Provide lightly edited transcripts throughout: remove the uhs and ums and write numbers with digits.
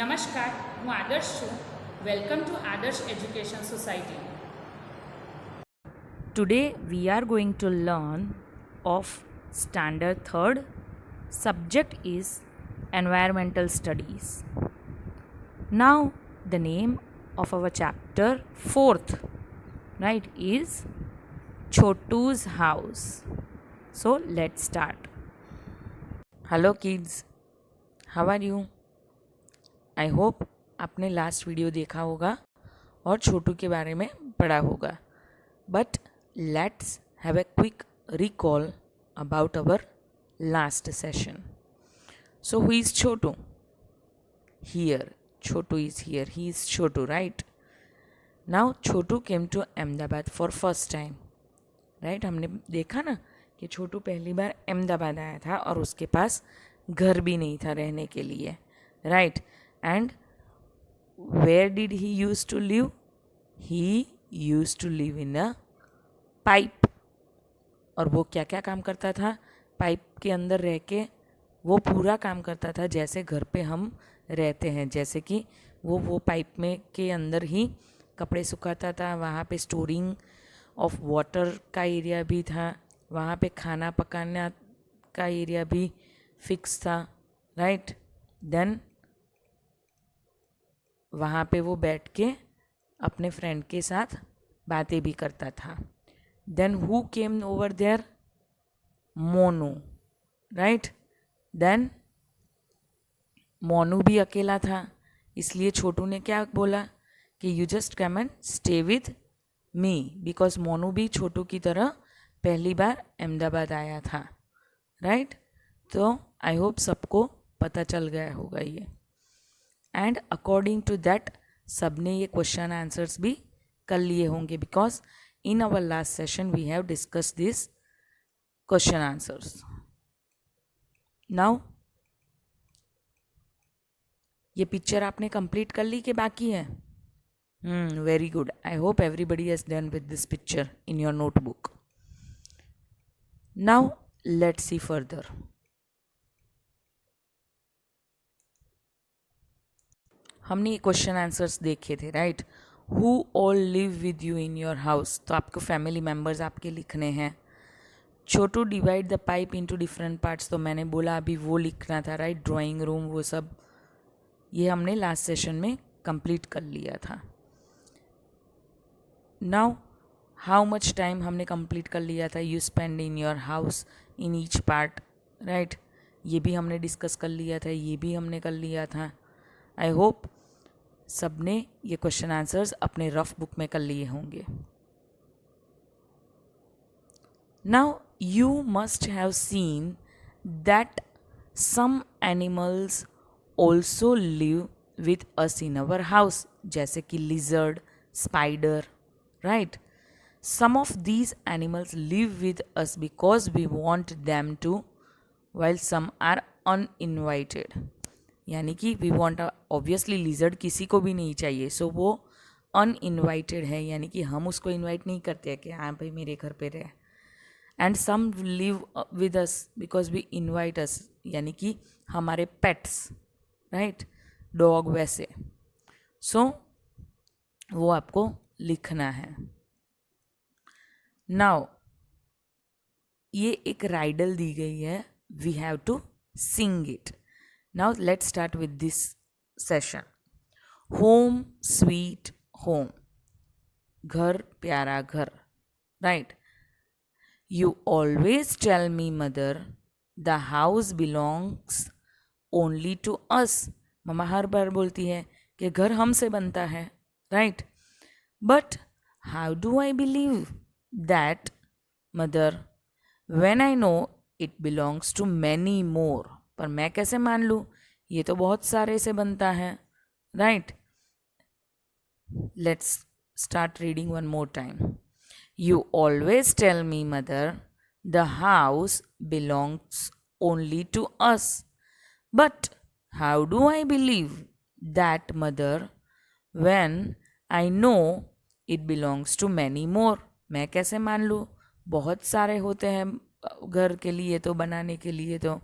નમસ્કાર, હું આદર્શ છું. વેલકમ ટુ આદર્શ education society. Today we are going to learn of standard 3rd. Subject is environmental studies. Now the name of our chapter 4th, right, is Chotu's house. So let's start. Hello kids, how are you? I hope आपने last video देखा होगा और छोटू के बारे में पढ़ा होगा. But let's have a quick recall about our last session. So who is Chotu? Here. Chotu is here. He is Chotu, right? Now Chotu came to Ahmedabad for first time. Right? हमने देखा ना कि छोटू पहली बार अहमदाबाद आया था और उसके पास घर भी नहीं था रहने के लिए. Right? And where did he used to live? He used to live in a pipe. और वो क्या क्या काम करता था? पाइप के अंदर रह के वो पूरा काम करता था जैसे घर पे हम रहते हैं. जैसे कि वो पाइप में के अंदर ही कपड़े सुखाता था. वहाँ पे स्टोरिंग ऑफ वाटर का एरिया भी था. वहाँ पे खाना पकाना का एरिया भी फिक्स था. राइट. देन वहाँ पे वो बैठ के अपने फ्रेंड के साथ बातें भी करता था. Then who came over there? Monu. Right. Then Monu भी अकेला था, इसलिए छोटू ने क्या बोला कि you just come and stay with me, because Monu भी छोटू की तरह पहली बार अहमदाबाद आया था. राइट. तो आई होप सबको पता चल गया होगा ये. एंड अकॉर्डिंग टू दैट सब ने ये क्वेश्चन आंसर्स भी कर लिए होंगे, because in our last session we have discussed this question answers. Now ये पिक्चर आपने कंप्लीट कर ली कि बाकी है? Very good. I hope everybody has done with this picture in your notebook. Now let's see further. हमने ये question answers देखे थे. Right. Who all live with you in your house? तो आपको फैमिली मेम्बर्स आपके लिखने हैं. Chhotu divide the pipe into different parts, तो मैंने बोला अभी वो लिखना था. राइट. ड्राइंग रूम वो सब ये हमने लास्ट सेशन में कंप्लीट कर लिया था. नाउ हाउ मच टाइम हमने कंप्लीट कर लिया था. You spend in your house in each part. Right. ये भी हमने डिस्कस कर लिया था. ये भी हमने कर लिया था. आई होप सब ने ये क्वेश्चन आंसर्स अपने रफ बुक में कर लिए होंगे. Now you must have seen that some animals also live with us in our house, जैसे कि lizard, spider. Right. Some of these animals live with us because we want them to, while some are uninvited. यानी कि we want, obviously lizard किसी को भी नहीं चाहिए, सो वो अनइनवाइटेड है, यानी कि हम उसको इनवाइट नहीं करते हैं कि हाँ भाई मेरे घर पे रहे. And some live with us because we invite us, यानी कि हमारे पेट्स. राइट. डॉग वैसे. सो वो आपको लिखना है. नाउ ये एक राइडल दी गई है. We have to sing it. Now let's start with this session. Home sweet home. घर प्यारा घर. Right. You always tell me, mother, the house belongs only to us. मम्मा हर बार बोलती है कि घर हमसे बनता है. Right. But how do I believe that, mother, when I know it belongs to many more? पर मैं कैसे मान लूँ, ये तो बहुत सारे से बनता है. Right. Let's start reading one more time. You always tell me, mother, the house belongs only to us. But how do I believe that, mother, when I know it belongs to many more? मैं कैसे मान लूँ, बहुत सारे होते हैं घर के लिए तो, बनाने के लिए तो.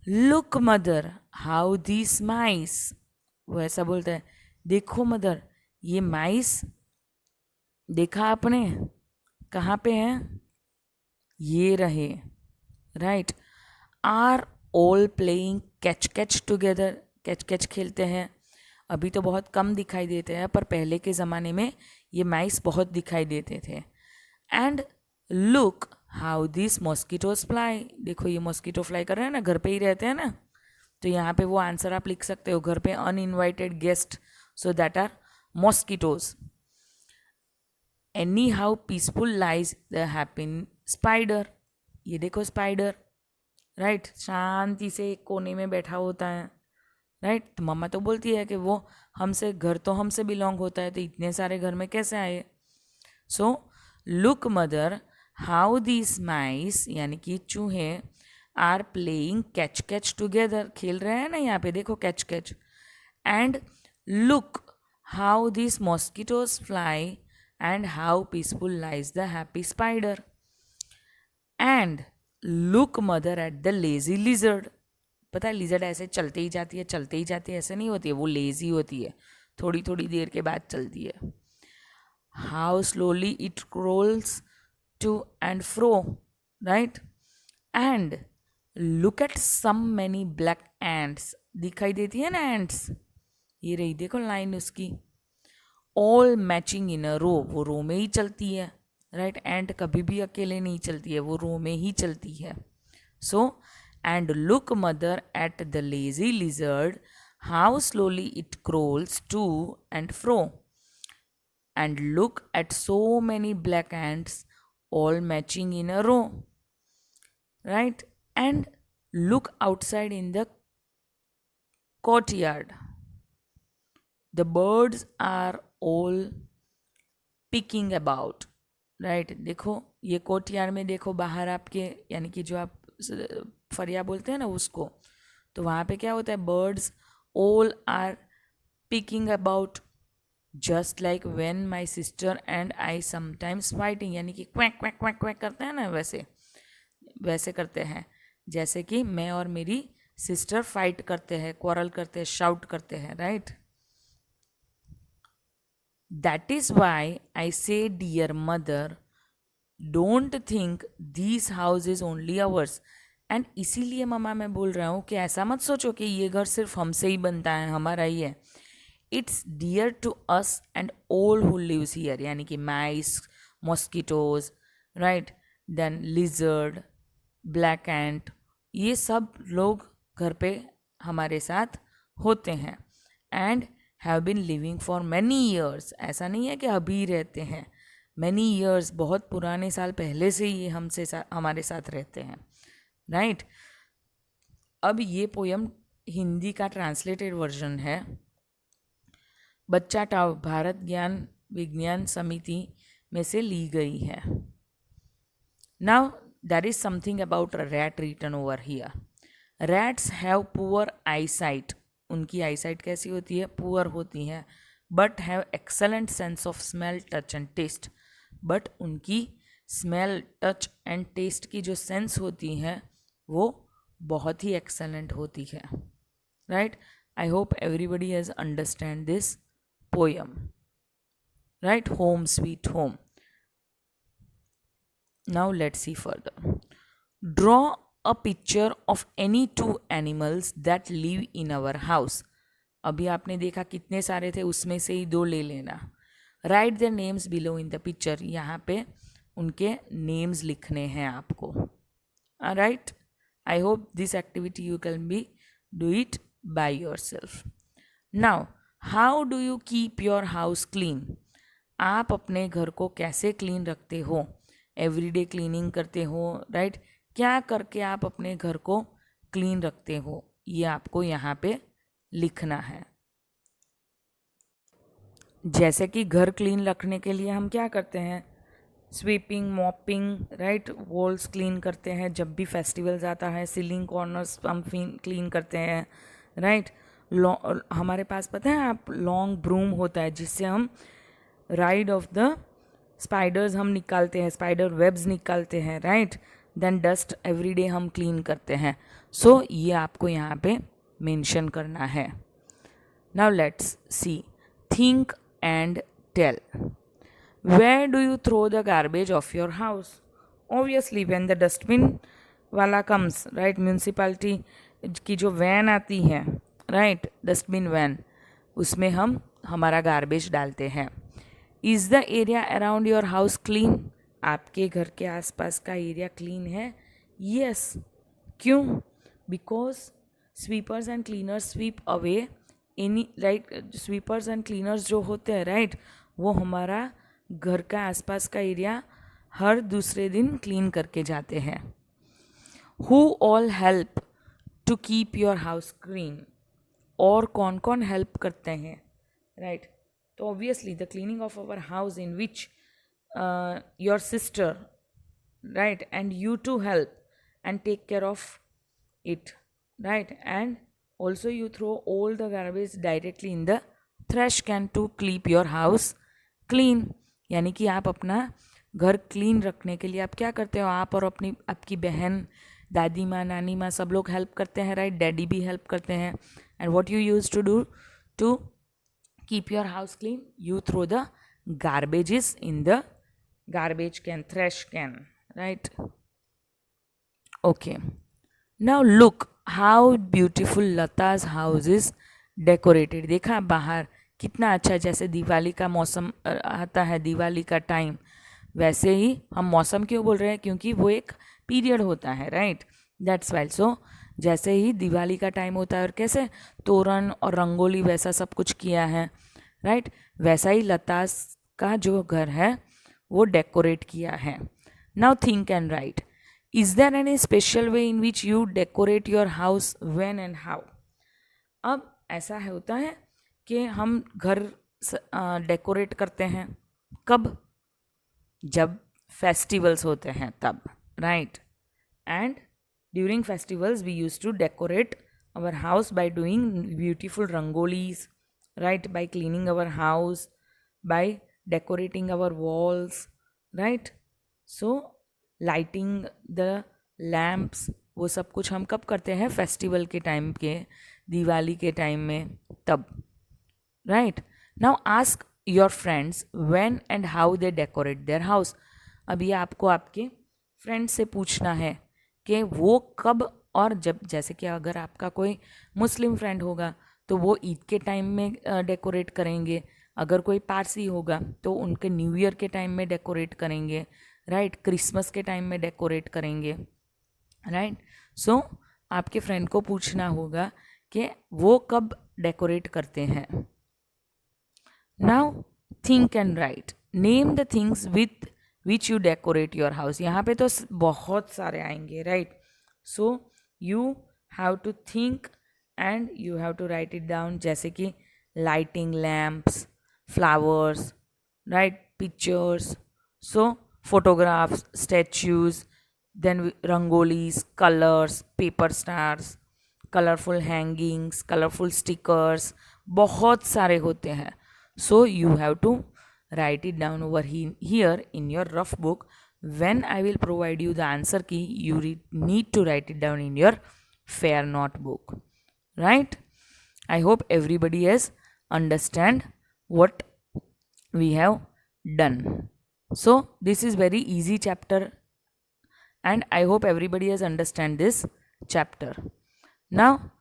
Look, mother, how these mice वो ऐसा बोलता है, देखो मदर, ये माइस देखा आपने, कहाँ पे हैं? ये रहे, right. Are all playing catch catch together, catch catch खेलते हैं। अभी तो बहुत कम दिखाई देते हैं, पर पहले के ज़माने में ये माइस बहुत दिखाई देते थे। And look how this mosquitoes fly, देखो ये मॉस्किटो फ्लाई कर रहे हैं ना, घर पे ही रहते हैं ना, तो यहाँ पे वो आंसर आप लिख सकते हो, घर पे uninvited guest, so that are mosquitoes. Anyhow peaceful lies the happy spider, ये देखो स्पाइडर, राइट, शांति से एक कोने में बैठा होता है, राइट। तो मम्मा तो बोलती है कि वो हमसे, घर तो हमसे बिलोंग होता है, तो इतने सारे घर में कैसे आए? So look mother how these mice, यानी कि चूहे, are playing catch catch together, खेल रहे हैं ना यहाँ पे, देखो catch catch. And look how this mosquitoes fly and how peaceful lies the happy spider. And look mother at the lazy lizard, पता है लिजर्ड ऐसे चलते ही जाती है, चलते ही जाती है, ऐसे नहीं होती है, वो लेजी होती है, थोड़ी थोड़ी देर के बाद चलती है। How slowly it crawls to and fro, right. And look at some many black ants, दिखाई देती है ना एंट्स, ये रही देखो लाइन उसकी, ऑल मैचिंग इन अ रो, वो रो में ही चलती है, राइट। एंड कभी भी अकेले नहीं चलती है, वो रो में ही चलती है। So and look mother at the lazy lizard how slowly it crawls to and fro. And look at so many black ants all matching in a row, right? And look outside in the courtyard, the birds are all picking about, right? देखो ये courtyard में देखो बाहर आपके, यानी कि जो आप फरिया बोलते हैं ना उसको, तो वहाँ पे क्या होता है, birds all are picking about, just like when my sister and I sometimes fighting, यानी कि क्वैक क्वैक क्वैक क्वैक करते हैं ना, वैसे वैसे करते हैं, जैसे कि मैं और मेरी सिस्टर फाइट करते हैं, क्वारल करते हैं, शाउट करते हैं, right. That is why I say dear mother don't think this house is only ours. And इसीलिए मम्मा मैं बोल रहा हूँ कि ऐसा मत सोचो कि ये घर सिर्फ हमसे ही बनता है, हमारा ही है। It's dear to us and all who lives here, यानी कि mice, mosquitoes, right, then lizard, black ant, ये सब लोग घर पे हमारे साथ होते हैं। And have been living for many years, ऐसा नहीं है कि अभी रहते हैं, मैनी ईयर्स, बहुत पुराने साल पहले से ही हमसे हमारे साथ रहते हैं, राइट। अब ये पोयम हिंदी का ट्रांसलेटेड वर्जन है, बच्चा टाव भारत ज्ञान विज्ञान समिति में से ली गई है। Now there is something about rat written over here. Rats have poor eyesight, उनकी आईसाइट कैसी होती है, पुअर होती है, but have excellent sense of smell, touch and taste, but उनकी स्मेल, टच एंड टेस्ट की जो सेंस होती है वो बहुत ही एक्सलेंट होती है, right. I hope everybody has understand this poem, right? Home sweet home. Now let's see further. Draw a picture of any two animals that live in our house. अभी आपने देखा कितने सारे थे, उसमें से ही दो ले लेना। Write their names below in the picture. यहाँ पे उनके names लिखने हैं आपको। Alright? I hope this activity you can do it by yourself. Now, how do you keep your house clean, आप अपने घर को कैसे क्लीन रखते हो, एवरीडे क्लीनिंग करते हो, राइट, क्या करके आप अपने घर को क्लीन रखते हो, ये आपको यहाँ पे लिखना है। जैसे कि घर क्लीन रखने के लिए हम क्या करते हैं, sweeping, mopping, right, walls clean करते हैं, जब भी फेस्टिवल्स आता है सीलिंग कॉर्नर्स हम क्लीन करते हैं, राइट। हमारे पास पता है आप, लॉन्ग ब्रूम होता है जिससे हम राइड ऑफ द स्पाइडर्स हम निकालते हैं, स्पाइडर वेब्स निकालते हैं, राइट। देन डस्ट एवरीडे हम क्लीन करते हैं। सो ये आपको यहाँ पे मेंशन करना है, Now let's see. Think and tell. Where do you throw the garbage of your house? Obviously, when the dustbin wala comes, right? Municipality की जो वैन आती है, right? डस्टबिन वैन, उसमें हम हमारा गार्बेज डालते हैं. Is the area around your house clean? आपके घर के आसपास का एरिया क्लीन है? यस. क्यों? Because sweepers and cleaners sweep away any, right? Sweepers and cleaners जो होते हैं, राइट, वो हमारा घर का आसपास का एरिया हर दूसरे दिन क्लीन करके जाते हैं. Who all help to keep your house clean? और कौन कौन हेल्प करते हैं, राइट? तो obviously the cleaning of our house in which your sister, right, and you too help and take care of it, right? And also you throw all the garbage directly in the trash can to keep your house clean. यानी कि आप अपना घर clean रखने के लिए आप क्या करते हो? आप और आपकी बहन, दादी माँ, नानी माँ, सब लोग हेल्प करते हैं, राइट? डैडी भी हेल्प करते हैं. And what you use to do to keep your house clean? You throw the garbages in the garbage can, trash can, right? Okay, now look how beautiful Lata's house is decorated. देखा बाहर कितना अच्छा, जैसे दिवाली का मौसम आता है, दिवाली का टाइम, वैसे ही हम मौसम क्यों बोल रहे हैं? क्योंकि वो एक पीरियड होता है, राइट? That's while. सो जैसे ही दिवाली का टाइम होता है और कैसे तोरण और रंगोली वैसा सब कुछ किया है, राइट, वैसा ही लतास का जो घर है वो डेकोरेट किया है. Now think and write. Is there any special way in which you decorate your house, when and how? अब ऐसा है होता है कि हम घर डेकोरेट करते हैं कब? जब फेस्टिवल्स होते हैं तब, right? And during festivals we use to decorate our house by doing beautiful rangolis, right? By cleaning our house, by decorating our walls, right? So lighting the lamps, वो सब कुछ हम कब करते हैं? फेस्टिवल के टाइम के, दिवाली के टाइम में, तब, right? Now ask your friends when and how they decorate their house. अब ये आपको आपके फ्रेंड्स से पूछना है कि वो कब और जब. जैसे कि अगर आपका कोई मुस्लिम फ्रेंड होगा तो वो ईद के टाइम में डेकोरेट करेंगे. अगर कोई पारसी होगा तो उनके न्यू ईयर के टाइम में डेकोरेट करेंगे, राइट? क्रिसमस के टाइम में डेकोरेट करेंगे, राइट? सो आपके फ्रेंड को पूछना होगा कि वो कब डेकोरेट करते हैं. Now think and write. Name the things with which you decorate your house. यहाँ पे तो बहुत सारे आएंगे, right? So you have to think and you have to write it down. जैसे कि lighting lamps, flowers, right? Pictures, so photographs, statues, then rangolis, colors, paper stars, colorful hangings, colorful stickers, बहुत सारे होते हैं. So you have to write it down over here in your rough book. When I will provide you the answer key, you need to write it down in your fair notebook, right? I hope everybody has understand what we have done. So this is very easy chapter and I hope everybody has understand this chapter. Now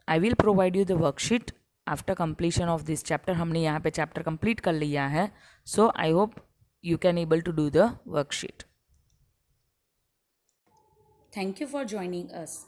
I will provide you the worksheet after completion of this chapter. हमने यहाँ पे chapter complete कर लिया है. So I hope you can able to do the worksheet. Thank you for joining us.